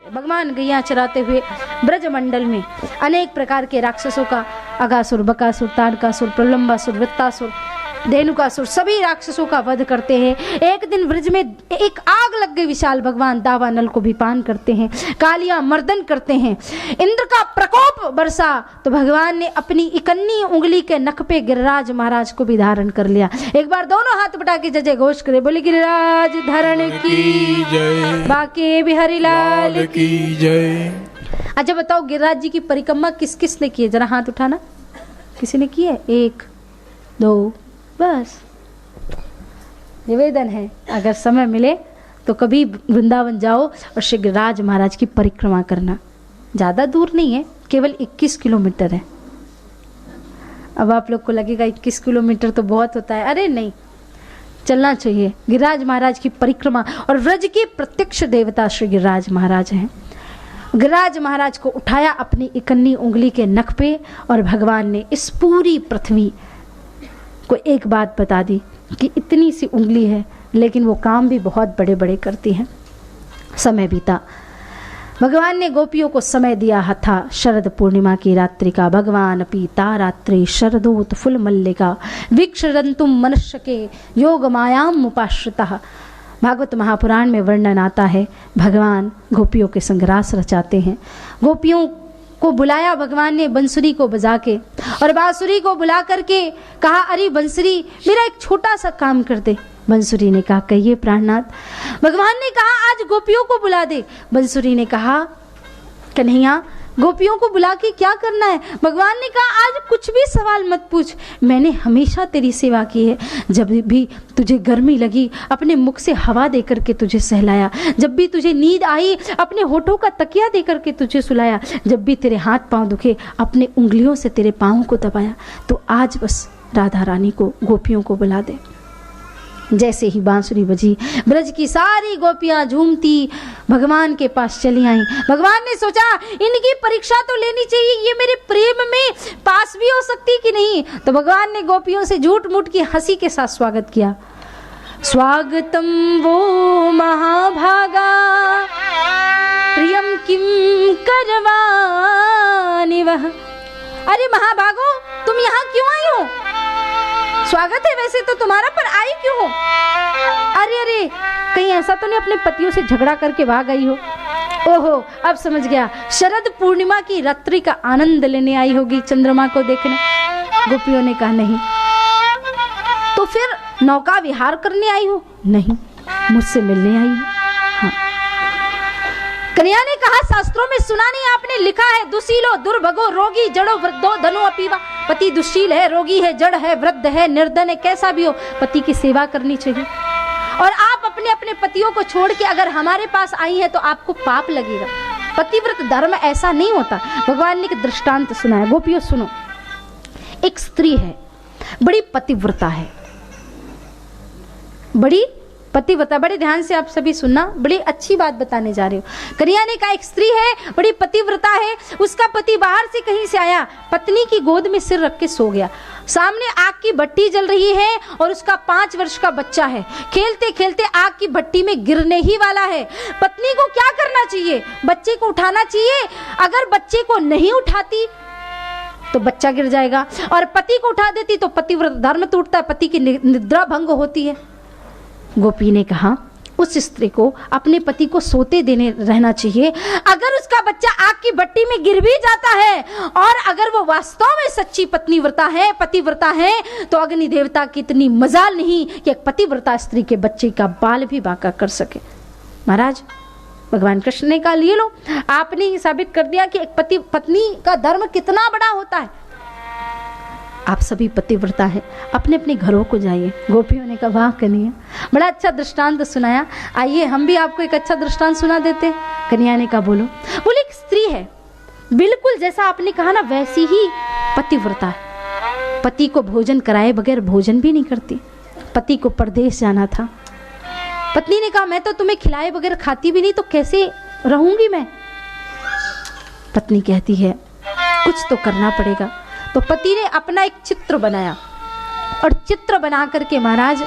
भगवान गैया चराते हुए ब्रजमंडल में अनेक प्रकार के राक्षसों का, अगासुर, बकासुर, ताड़कासुर, प्रलंबासुर, वृत्तासुर, धेनुकासुर, सभी राक्षसों का वध करते हैं। एक दिन ब्रज में एक आग लग गई विशाल। भगवान दावानल को भी पान करते हैं, कालिया मर्दन करते हैं, इंद्र का प्रकोप बरसा तो भगवान ने अपनी इकन्नी उंगली के नख पे गिरिराज महाराज को भी धारण कर लिया। एक बार दोनों हाथ बटा के जय घोष करे, बोले गिरिराज धरण की जय, बाके बिहारी लाल की जय। अच्छा बताओ, गिरिराज जी की परिक्रमा किस किस ने की है? जरा हाथ उठाना। किसी ने की है? 1 2 बस। निवेदन है, अगर समय मिले तो कभी वृंदावन जाओ और श्री गिरिराज महाराज की परिक्रमा करना। ज़्यादा दूर नहीं है, केवल 21 किलोमीटर है। अब आप लोग को लगेगा 21 किलोमीटर तो बहुत होता है। अरे नहीं, चलना चाहिए। गिरिराज महाराज की परिक्रमा, और व्रज के प्रत्यक्ष देवता श्री गिरिराज महाराज हैं। गिरिराज महाराज को उठाया अपनी इकन्नी उंगली के नख पे, और भगवान ने इस पूरी पृथ्वी को एक बात बता दी कि इतनी सी उंगली है लेकिन वो काम भी बहुत बड़े बड़े करती हैं। समय बीता, भगवान ने गोपियों को समय दिया था। शरद पूर्णिमा की रात्रि का भगवान पीता रात्रि शरदोत फुल मल्लिका विक्षरंतुम मनुष्य के योग मायाम उपाश्रितः। भागवत महापुराण में वर्णन आता है, भगवान गोपियों के संग रास रचाते हैं। गोपियों को बुलाया भगवान ने बंसुरी को बजा के, और बांसुरी को बुला करके कहा, अरे बंसुरी मेरा एक छोटा सा काम कर दे। बंसुरी ने कहा, कहिए प्राणनाथ। भगवान ने कहा, आज गोपियों को बुला दे। बंसुरी ने कहा, कन्हैया गोपियों को बुला के क्या करना है? भगवान ने कहा, आज कुछ भी सवाल मत पूछ, मैंने हमेशा तेरी सेवा की है। जब भी तुझे गर्मी लगी अपने मुख से हवा दे करके तुझे सहलाया, जब भी तुझे नींद आई अपने होठों का तकिया दे करके तुझे सुलाया, जब भी तेरे हाथ पांव दुखे अपने उंगलियों से तेरे पाँव को दबाया। तो आज बस राधा रानी को, गोपियों को बुला दे। जैसे ही बांसुरी बजी, ब्रज की सारी गोपियां झूमती भगवान के पास चली आईं। भगवान ने सोचा, इनकी परीक्षा तो लेनी चाहिए, ये मेरे प्रेम में पास भी हो सकती कि नहीं। तो भगवान ने गोपियों से झूठ मूठ की हंसी के साथ स्वागत किया। स्वागतम वो महाभागा प्रियम किम करवानि वह। अरे महाभागो, तुम यहाँ क्यों आई हो? स्वागत है वैसे तो तुम्हारा, पर आई क्यों हो? अरे अरे, कहीं ऐसा तो नहीं अपने पतियों से झगड़ा करके भाग आई हो? ओहो, अब समझ गया, शरद पूर्णिमा की रात्रि का आनंद लेने आई होगी, चंद्रमा को देखने। गोपियों ने कहा, नहीं। तो फिर नौका विहार करने आई हो? नहीं, मुझसे मिलने आई हो। हाँ। कन्या ने कहा, शास्त्रों में सुना नहीं आपने, लिखा है, दुशीलो दुर्भगो रोगी जड़ो वृद्धो धनो अपीवा। पति दुशील है, रोगी है, जड़ है, वृद्ध है, निर्धन है, कैसा भी हो, पति की सेवा करनी चाहिए। और आप अपने अपने पतियों को छोड़ के अगर हमारे पास आई है तो आपको पाप लगेगा। पतिव्रत धर्म ऐसा नहीं होता। भगवान ने एक दृष्टांत सुनाया। गोपियों सुनो, एक स्त्री है, बड़ी पतिव्रता है, बड़ी पतिव्रता। बड़े ध्यान से आप सभी सुनना, बड़ी अच्छी बात बताने जा रहे हो। कन्या ने कहा, एक स्त्री है, बड़ी पतिव्रता है, उसका पति बाहर से कहीं से आया, पत्नी की गोद में सिर रख के सो गया। सामने आग की भट्टी जल रही है और उसका 5 वर्ष का बच्चा है, खेलते खेलते आग की भट्टी में गिरने ही वाला है। पत्नी को क्या करना चाहिए? बच्चे को उठाना चाहिए। अगर बच्चे को नहीं उठाती तो बच्चा गिर जाएगा, और पति को उठा देती तो पतिव्रत धर्म टूटता है, पति की निद्रा भंग होती है। गोपी ने कहा, उस स्त्री को अपने पति को सोते देने रहना चाहिए। अगर उसका बच्चा आग की भट्टी में गिर भी जाता है, और अगर वो वास्तव में सच्ची पत्नीव्रता है, पतिव्रता है, तो अग्नि देवता की इतनी मजाल नहीं कि एक पतिव्रता स्त्री के बच्चे का बाल भी बांका कर सके। महाराज, भगवान कृष्ण ने कहा, लिए लो, आपने ही साबित कर दिया कि एक पति पत्नी का धर्म कितना बड़ा होता है। आप सभी पतिव्रता हैं, अपने अपने घरों को जाइए। गोपियों ने कहा, वाह कन्हैया, बड़ा अच्छा दृष्टांत सुनाया, आइए हम भी आपको एक अच्छा दृष्टांत सुना देते। कन्हैया ने कहा, बोलो। बोले, एक स्त्री है, बिल्कुल जैसा आपने कहा ना वैसी ही पतिव्रता है, पति को भोजन कराए बगैर भोजन भी नहीं करती। पति को परदेश जाना था, पत्नी ने कहा, मैं तो तुम्हें खिलाए बगैर खाती भी नहीं, तो कैसे रहूंगी मैं? पत्नी कहती है, कुछ तो करना पड़ेगा। तो पति ने अपना एक चित्र बनाया, और चित्र बना करके महाराज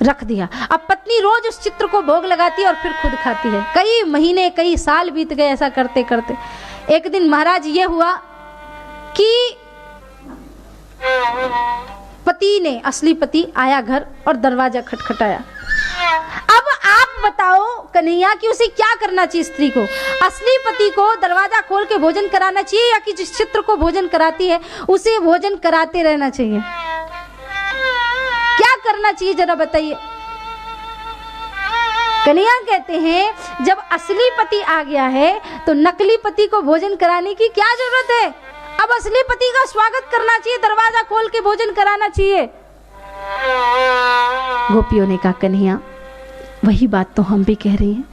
रख दिया। अब पत्नी रोज उस चित्र को भोग लगाती है और फिर खुद खाती है। कई महीने कई साल बीत गए ऐसा करते करते। एक दिन महाराज ये हुआ कि पति ने, असली पति आया घर और दरवाजा खटखटाया। अब आप बताओ कन्हैया कि उसे क्या करना चाहिए स्त्री को? असली पति को दरवाजा खोल के भोजन कराना चाहिए या कि जिस चित्र को भोजन कराती है उसे भोजन कराते रहना चाहिए? क्या करना चाहिए जरा बताइए। कन्हैया कहते हैं जब असली पति आ गया है तो नकली पति को भोजन कराने की क्या जरूरत है? अब असली पति का स्वागत करना चाहिए, दरवाजा खोल के भोजन कराना चाहिए। गोपियों ने कहा कन्हैया वही बात तो हम भी कह रही हैं।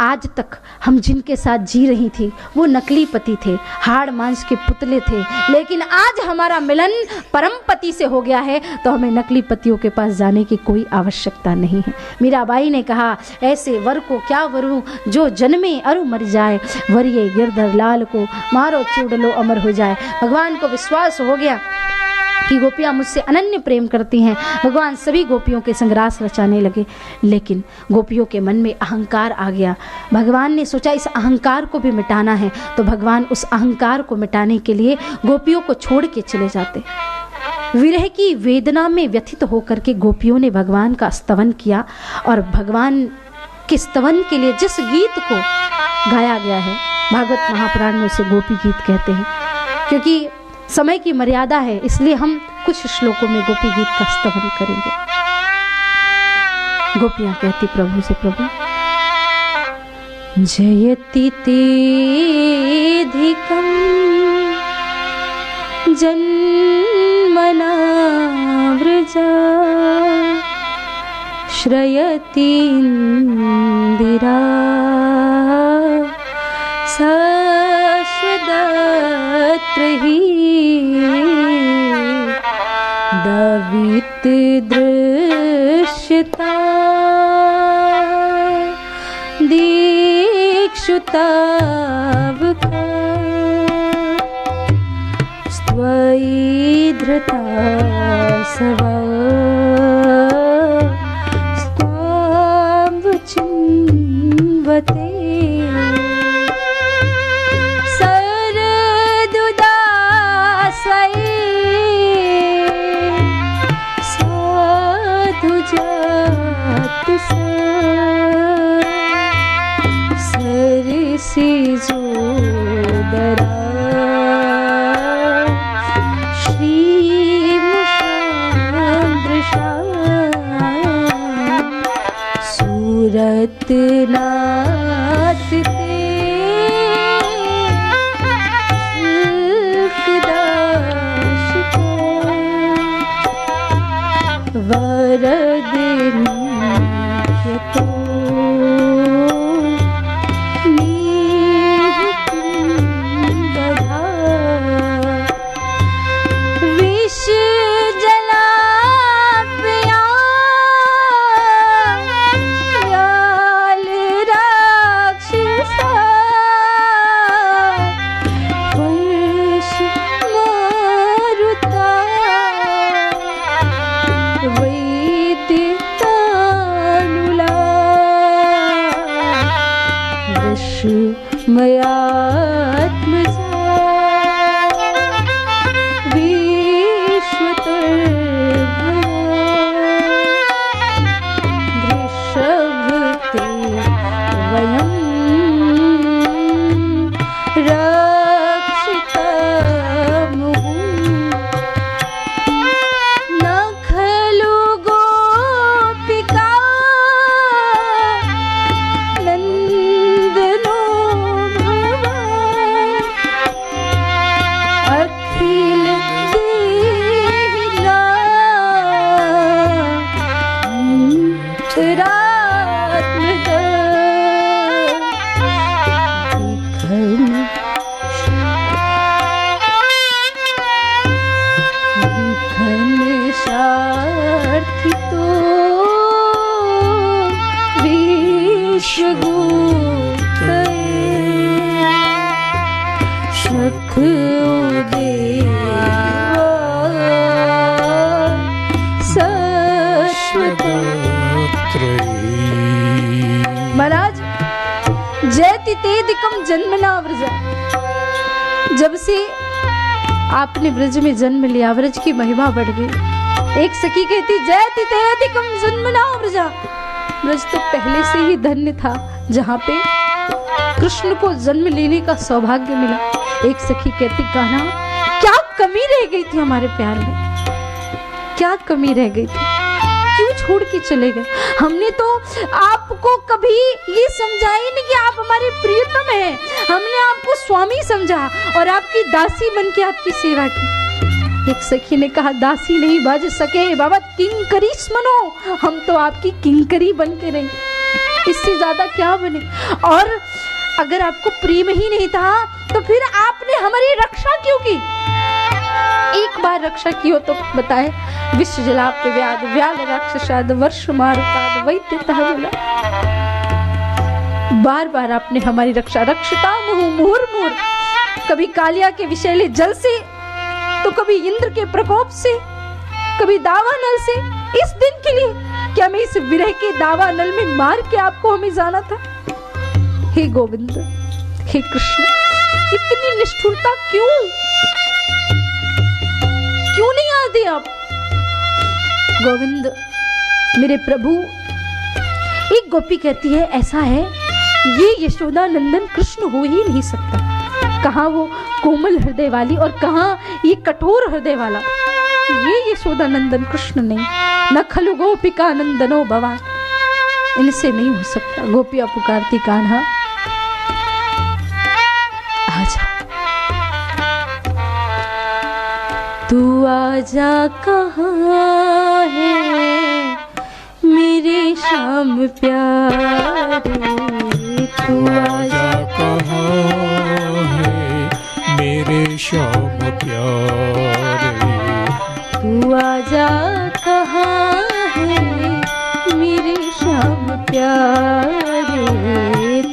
आज तक हम जिनके साथ जी रही थी वो नकली पति थे, हाड़ मांस के पुतले थे, लेकिन आज हमारा मिलन परम पति से हो गया है तो हमें नकली पतियों के पास जाने की कोई आवश्यकता नहीं है। मीराबाई ने कहा ऐसे वर को क्या वरू जो जन्मे अरु मर जाए, वरिये गिरधर लाल को मारो चूड़ लो अमर हो जाए। भगवान को विश्वास हो गया कि गोपियां मुझसे अनन्य प्रेम करती हैं। भगवान सभी गोपियों के संग रास रचाने लगे, लेकिन गोपियों के मन में अहंकार आ गया। भगवान ने सोचा इस अहंकार को भी मिटाना है, तो भगवान उस अहंकार को मिटाने के लिए गोपियों को छोड़ के चले जाते। विरह की वेदना में व्यथित होकर के गोपियों ने भगवान का स्तवन किया, और भगवान के स्तवन के लिए जिस गीत को गाया गया है, भागवत महापुराण में उसे गोपी गीत कहते हैं। क्योंकि समय की मर्यादा है इसलिए हम कुछ श्लोकों में गोपी गीत का स्तवन करेंगे। गोपियां कहती प्रभु से, प्रभु जयति तेधिकं जन्मना व्रजा श्रयति इंदिरा शाश्वतत्रहि दवित दृश्यता दीक्षुतावका स्त्वयि धृता सवा स्त्वां चिन्वते सूरतनाथ ते शुल्कदाश को वरदिनी यतो नीहुकुंदधा विष शाश्वत जयतिकम जन्मना व्रज। जब से आपने व्रज में जन्म लिया, व्रज की महिमा बढ़ गई। एक सखी कहती जयति जयतिकम जन्मना व्रज। व्रज तो पहले से ही धन्य था, जहाँ पे कृष्ण को जन्म लेने का सौभाग्य मिला। एक सखी कहती कान्हा क्या कमी रह गई थी हमारे प्यार में, क्या कमी रह गई थी, क्यों छोड़ के चले गए? हमने तो आपको कभी ये समझा ही नहीं कि आप हमारे प्रियतम हैं। हमने आपको स्वामी समझा और आपकी दासी बन के आपकी सेवा की। एक सखी ने कहा दासी नहीं बज सके बाबा, किंकरी मनो, हम तो आपकी किंकरी बन के रहे, इससे ज्यादा क्या बने। और अगर आपको प्रेम ही नहीं था तो फिर आपने हमारी रक्षा क्यों की? एक बार रक्षा की हो तो बताए। विश्व जलाप व्याध व्याल राक्षसाद वर्ष मारुताद वैद्यतः विला। बार बार आपने हमारी रक्षा, रक्षता मुहुर मुहुर, कभी कालिया के विषैले जल से, तो कभी इंद्र के प्रकोप से, कभी दावानल से। इस दिन के लिए क्या मैं इस विरह के दावानल में मार के आपको हमें जाना था? हे गोविंद, हे कृष्ण, इतनी निष्ठुरता क्यों नहीं आती आप? गोविंद मेरे प्रभु, एक गोपी कहती है ऐसा है ये यशोदा नंदन कृष्ण हो ही नहीं सकता। कहाँ वो कोमल हृदय वाली और कहाँ ये कठोर हृदय वाला। ये यशोदा नंदन कृष्ण नहीं, न खलु गोपिका नंदनो भवान, इनसे नहीं हो सकता। गोपियां पुकारती कान्हा आजा, तू आजा, कहाँ है मेरे श्याम प्यारे, तू आजा, कहाँ है मेरे श्याम प्यारे, तू आजा, कहाँ है मेरे श्याम प्यारे,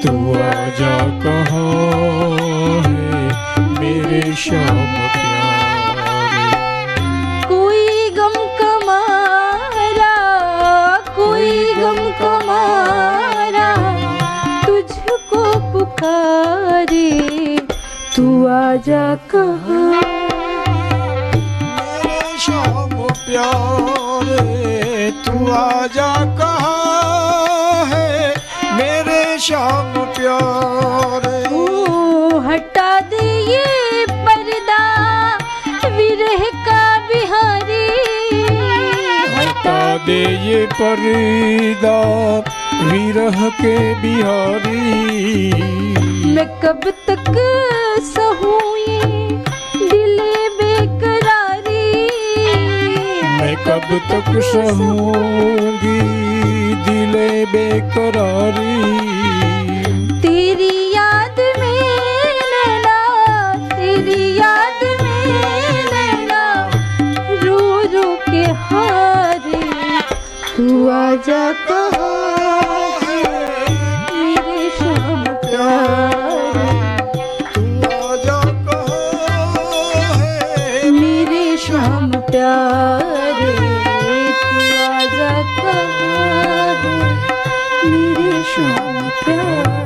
तू आजा, कहाँ है मेरे श्याम प्यारे। कोई गम कमारा, कोई गम कमारा तुझको पुकारे, तू आजा, कहाँ मेरे श्याम प्यारे, तू आजा, कहाँ है मेरे श्याम प्यारे। ओ हटा दे ये पर्दा विरह का बिहारी, हटा दे ये पर्दा विरह के बिहारी। मैं कब तक सहूं ये दिल बेकरारी, मैं कब तक सहूंगी दिले बेकरारी। तेरी याद में नैना, तेरी याद में नैना रो रो के हारे, तू आजा, कहाँ है मेरे श्याम प्यारे, तू आजा, कहाँ है मेरे श्याम प्यारे, तू आजा, कहाँ है मेरे श्याम प्यारे।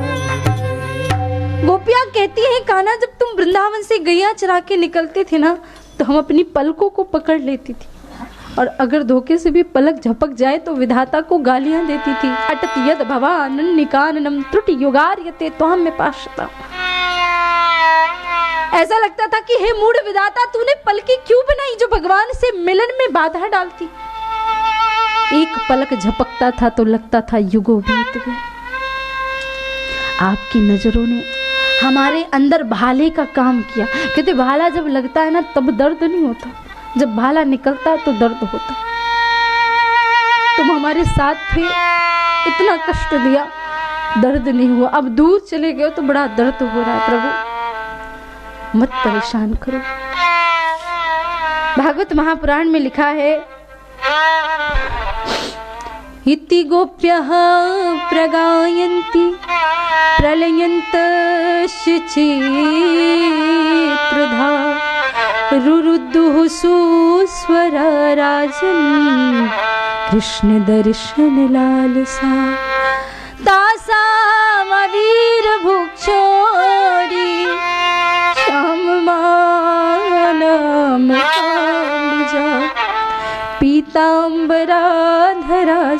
गोपियां कहती हैं कान्हा जब तुम वृंदावन से गैया चरा के निकलते थे ना, तो हम अपनी पलकों को पकड़ लेती थी, और अगर धोखे से भी पलक झपक जाए तो विधाता को गालियां देती थी। अटत यद भवानन निकाननम त्रुटि युगार्यते त्वाम में पाशता। ऐसा लगता था कि हे मूढ़ विधाता, तूने पलकें क्यों बनाई जो भगवान से मिलन में बाधा डालती। एक पलक झपकता था तो लगता था युगों बीत गए। आपकी नजरों ने हमारे अंदर भाले का काम किया। कहते भाला जब लगता है ना तब दर्द नहीं होता, जब भाला निकलता है तो दर्द होता। तुम हमारे साथ थे, इतना कष्ट दिया, दर्द नहीं हुआ। अब दूर चले गए तो बड़ा दर्द हो रहा है। प्रभु मत परेशान करो। भागवत महापुराण में लिखा है इति गोप्यः प्रगायन्ति प्रलयन्त शुचित्रधा रुरुदुः सुस्वरा राजन् कृष्ण दर्शन लालसा तासामवीर भुक्षो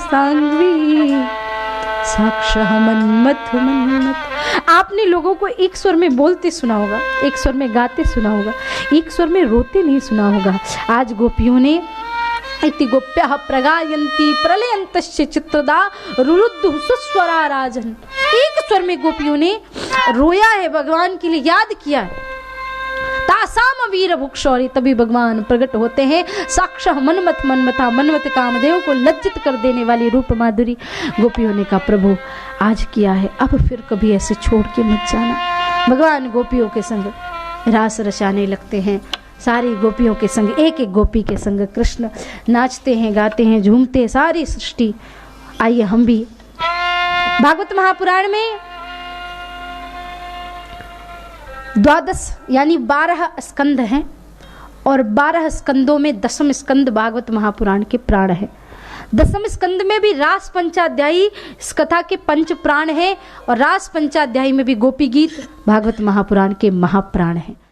सांघ्री साक्ष मन्मथ मन्मथ। आपने लोगों को एक स्वर में बोलते सुना होगा, एक स्वर में गाते सुना होगा, एक स्वर में रोते नहीं सुना होगा। आज गोपियों ने इति गोप्यः प्रगायन्ति प्रलयन्तश्च चित्तदा रुरुद्धुः सुस्वरा राजन, एक स्वर में गोपियों ने रोया है, भगवान के लिए याद किया है। तासाम वीर भुक्षौरी, तभी भगवान प्रकट होते हैं। साक्षात मनमथ मनमथा, मनमथ कामदेव को लज्जित कर देने वाली रूप माधुरी। गोपियों ने कहा प्रभु आज किया है, अब फिर कभी ऐसे छोड़ के मत जाना। भगवान गोपियों के संग रास रचाने लगते हैं। सारी गोपियों के संग, एक एक गोपी के संग कृष्ण नाचते हैं, गाते हैं, झूमते हैं, सारी सृष्टि। आइए हम भी भागवत महापुराण में 12 यानी 12 स्कंद हैं और 12 स्कंदों में 10वां स्कंद भागवत महापुराण के प्राण है। 10वें स्कंद में भी रास पंचाध्यायी इस कथा के पंच प्राण है और रास पंचाध्यायी में भी गोपी गीत भागवत महापुराण के महाप्राण है।